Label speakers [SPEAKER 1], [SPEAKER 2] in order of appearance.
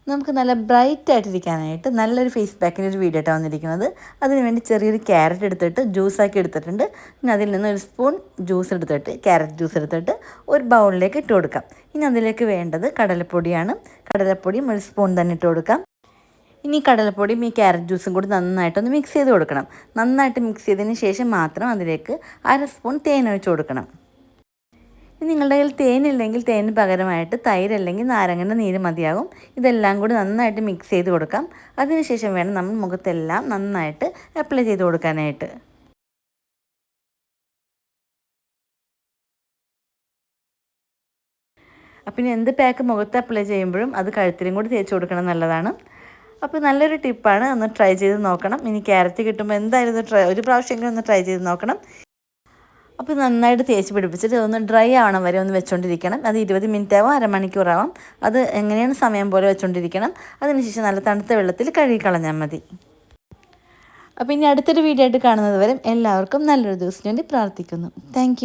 [SPEAKER 1] നമുക്ക് നല്ല ബ്രൈറ്റ് ആയിട്ടിരിക്കാനായിട്ട് നല്ലൊരു ഫേസ് പാക്കിൻ്റെ ഒരു വീഡിയോ ആയിട്ടാണ് വന്നിരിക്കുന്നത്. അതിനുവേണ്ടി ചെറിയൊരു ക്യാരറ്റ് എടുത്തിട്ട് ജ്യൂസാക്കി എടുത്തിട്ടുണ്ട്. ഇനി അതിൽ നിന്ന് ഒരു സ്പൂൺ ജ്യൂസ് എടുത്തിട്ട് ക്യാരറ്റ് ജ്യൂസ് എടുത്തിട്ട് ഒരു ബൗളിലേക്ക് ഇട്ട് കൊടുക്കാം. ഇനി അതിലേക്ക് വേണ്ടത് കടലപ്പൊടിയാണ്. കടലപ്പൊടിയും ഒരു സ്പൂൺ തന്നെ ഇട്ട് കൊടുക്കാം. ഇനി കടലപ്പൊടിയും ഈ ക്യാരറ്റ് ജ്യൂസും കൂടി നന്നായിട്ടൊന്ന് മിക്സ് ചെയ്ത് കൊടുക്കണം. നന്നായിട്ട് മിക്സ് ചെയ്തതിന് ശേഷം മാത്രം അതിലേക്ക് അര സ്പൂൺ തേൻ ഒഴിച്ച് കൊടുക്കണം. ഇനി നിങ്ങളുടെ കയ്യിൽ തേനില്ലെങ്കിൽ തേനിന് പകരമായിട്ട് തൈര് അല്ലെങ്കിൽ നാരങ്ങൻ്റെ നീര് മതിയാകും. ഇതെല്ലാം കൂടി നന്നായിട്ട് മിക്സ് ചെയ്ത് കൊടുക്കാം. അതിനുശേഷം വേണം നമ്മൾ മുഖത്തെല്ലാം നന്നായിട്ട് അപ്ലൈ ചെയ്ത് കൊടുക്കാനായിട്ട്. അപ്പം ഇനി എന്ത് പാക്ക് മുഖത്ത് അപ്ലൈ ചെയ്യുമ്പോഴും അത് കഴുത്തിലും കൂടി തേച്ച് കൊടുക്കണം, നല്ലതാണ്. അപ്പോൾ നല്ലൊരു ടിപ്പാണ്, ഒന്ന് ട്രൈ ചെയ്ത് നോക്കണം. ഇനി ക്യാരറ്റ് കിട്ടുമ്പോൾ എന്തായാലും ഒരു പ്രാവശ്യമെങ്കിലും ഒന്ന് ട്രൈ ചെയ്ത് നോക്കണം. അപ്പോൾ നന്നായിട്ട് തേച്ച് പിടിപ്പിച്ചിട്ട് ഒന്ന് ഡ്രൈ ആവണം വരെ ഒന്ന് വെച്ചുകൊണ്ടിരിക്കണം. അത് 20 മിനിറ്റ് ആവും, അരമണിക്കൂറാവും. അത് എങ്ങനെയാണ് സമയം പോലെ വെച്ചുകൊണ്ടിരിക്കണം. അതിനുശേഷം നല്ല തണുത്ത വെള്ളത്തിൽ കഴുകി കളഞ്ഞാൽ മതി. അപ്പോൾ ഇനി അടുത്തൊരു വീഡിയോ ആയിട്ട് കാണുന്നത് വരെ എല്ലാവർക്കും നല്ലൊരു ദിവസത്തിന് വേണ്ടി പ്രാർത്ഥിക്കുന്നു. താങ്ക്